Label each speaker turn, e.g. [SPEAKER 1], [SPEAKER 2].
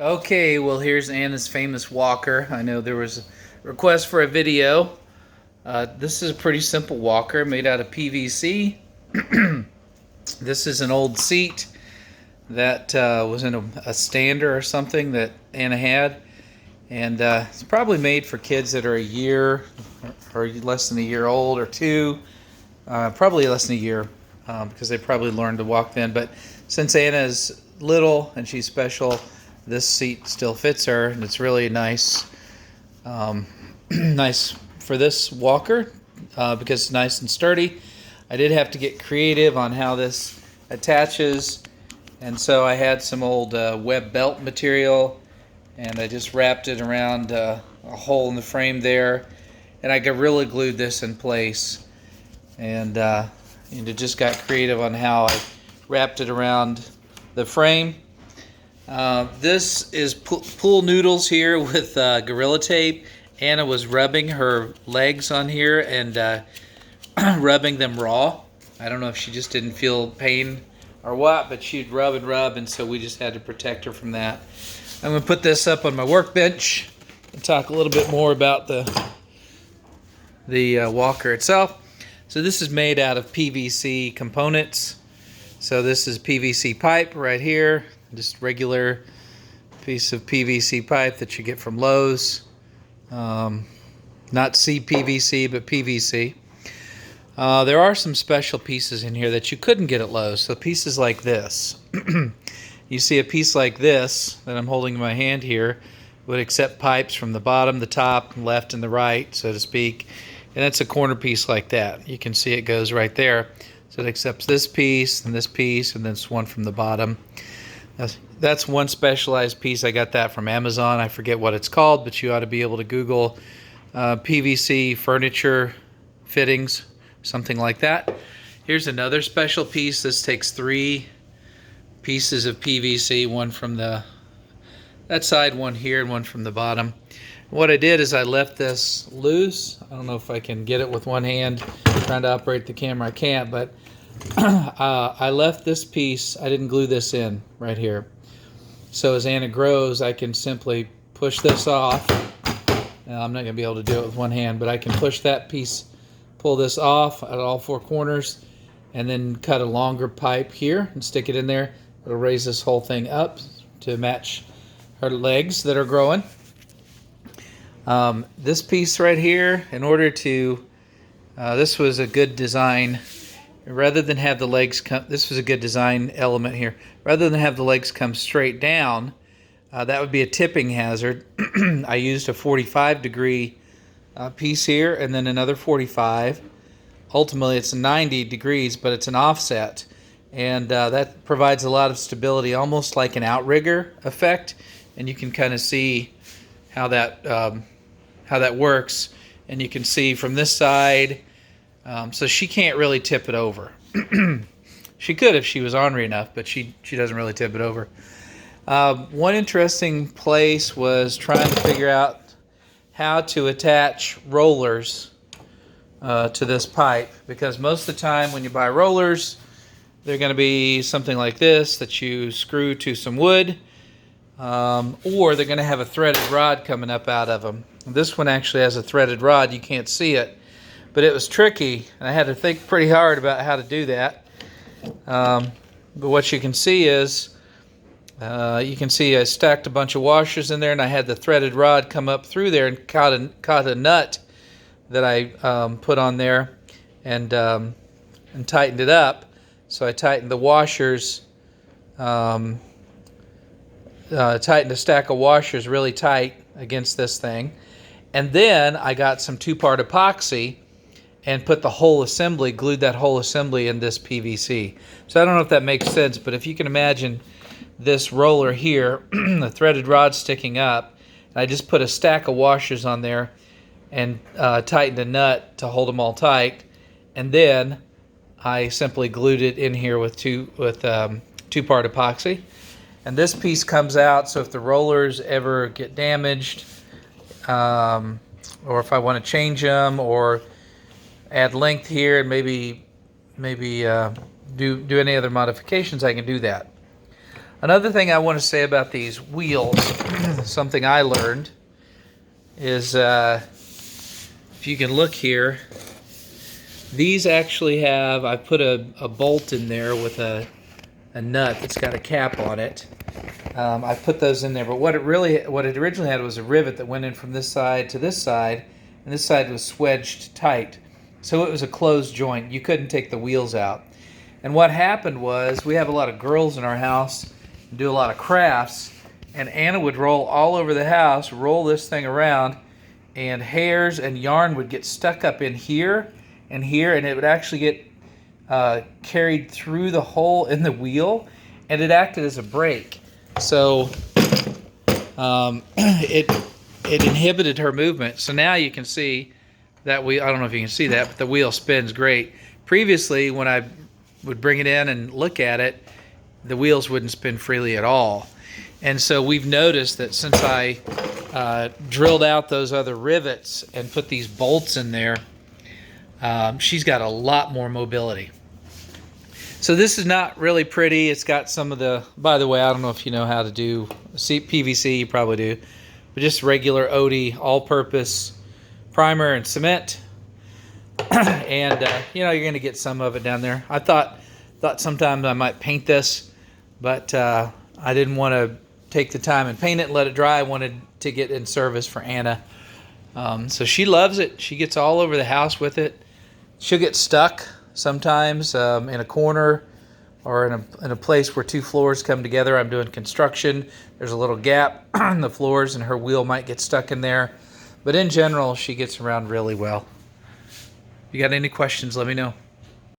[SPEAKER 1] Okay, well, here's Anna's famous walker. I know there was a request for a video. This is a pretty simple walker made out of PVC. This is an old seat that was in a stander or something that Anna had. And it's probably made for kids that are a year or less than a year old or two. Probably less than a year because they probably learned to walk then. But since Anna is little and she's special, this seat still fits her, and it's really nice, nice for this walker because it's nice and sturdy. I did have to get creative on how this attaches, and so I had some old web belt material, and I just wrapped it around a hole in the frame there, and I Gorilla Glued this in place, and it just got creative on how I wrapped it around the frame. This is pool noodles here with Gorilla Tape. Anna was rubbing her legs on here and rubbing them raw. I don't know if she just didn't feel pain or what, but she'd rub and rub, and so we just had to protect her from that. I'm going to put this up on my workbench and talk a little bit more about the walker itself. So this is made out of PVC components. So this is PVC pipe right here. Just regular piece of PVC pipe that you get from Lowe's. Not CPVC, but PVC. There are some special pieces in here that you couldn't get at Lowe's. So pieces like this. You see a piece like this that I'm holding in my hand here would accept pipes from the bottom, the top, left, and the right, so to speak. And that's a corner piece like that. You can see it goes right there. So it accepts this piece, and then it's one from the bottom. That's one specialized piece. I got that from Amazon. I forget what it's called, but you ought to be able to Google PVC furniture fittings, something like that. Here's another special piece. This takes 3 pieces of PVC, one from that side, one here, and one from the bottom. What I did is I left this loose. I don't know if I can get it with one hand. Trying to operate the camera, I can't, but I left this piece. I didn't glue this in right here. So as Anna grows, I can simply push this off. Now, I'm not going to be able to do it with one hand, but I can push that piece, pull this off at all 4 corners, and then cut a longer pipe here and stick it in there. It'll raise this whole thing up to match her legs that are growing. This piece right here, in order to, this was a good design. Rather than have the legs come, this was a good design element here. Rather than have the legs come straight down, that would be a tipping hazard. I used a 45-degree piece here and then another 45. Ultimately, it's 90 degrees, but it's an offset. And that provides a lot of stability, almost like an outrigger effect. And you can kind of see how that works. And you can see from this side, so she can't really tip it over. She could if she was ornery enough, but she doesn't really tip it over. One interesting place was trying to figure out how to attach rollers to this pipe, because most of the time when you buy rollers, they're going to be something like this that you screw to some wood, or they're going to have a threaded rod coming up out of them. This one actually has a threaded rod. You can't see it, but it was tricky, and I had to think pretty hard about how to do that. But what you can see is, I stacked a bunch of washers in there, and I had the threaded rod come up through there and caught a nut that I put on there and tightened it up. So I tightened the washers, tightened a stack of washers really tight against this thing. And then I got some 2-part epoxy and put the whole assembly, glued that whole assembly in this PVC. So I don't know if that makes sense, but if you can imagine this roller here, the threaded rod sticking up, and I just put a stack of washers on there and tightened a nut to hold them all tight, and then I simply glued it in here with 2-part epoxy. And this piece comes out, so if the rollers ever get damaged, or if I want to change them or add length here and maybe do any other modifications, I can do that. Another thing I want to say about these wheels, something I learned, is if you can look here, these actually have, I put a bolt in there with a nut that's got a cap on it. I put those in there, but what it originally had was a rivet that went in from this side to this side, and this side was swedged tight. So it was a closed joint. You couldn't take the wheels out. And what happened was, we have a lot of girls in our house, do a lot of crafts, and Anna would roll all over the house, roll this thing around, and hairs and yarn would get stuck up in here and here, and it would actually get carried through the hole in the wheel, and it acted as a brake. So it inhibited her movement. So now you can see that I don't know if you can see that, but the wheel spins great. Previously, when I would bring it in and look at it, the wheels wouldn't spin freely at all. And so we've noticed that since I drilled out those other rivets and put these bolts in there, she's got a lot more mobility. So this is not really pretty. It's got some of the, by the way, I don't know if you know how to do PVC, you probably do, but just regular OD all-purpose primer and cement. And you know, you're going to get some of it down there. I thought sometimes I might paint this, but I didn't want to take the time and paint it and let it dry. I wanted to get in service for Anna. So she loves it. She gets all over the house with it. She'll get stuck sometimes in a corner or in a place where two floors come together. I'm doing construction. There's a little gap in the floors and her wheel might get stuck in there. But in general, she gets around really well. If you got any questions, let me know.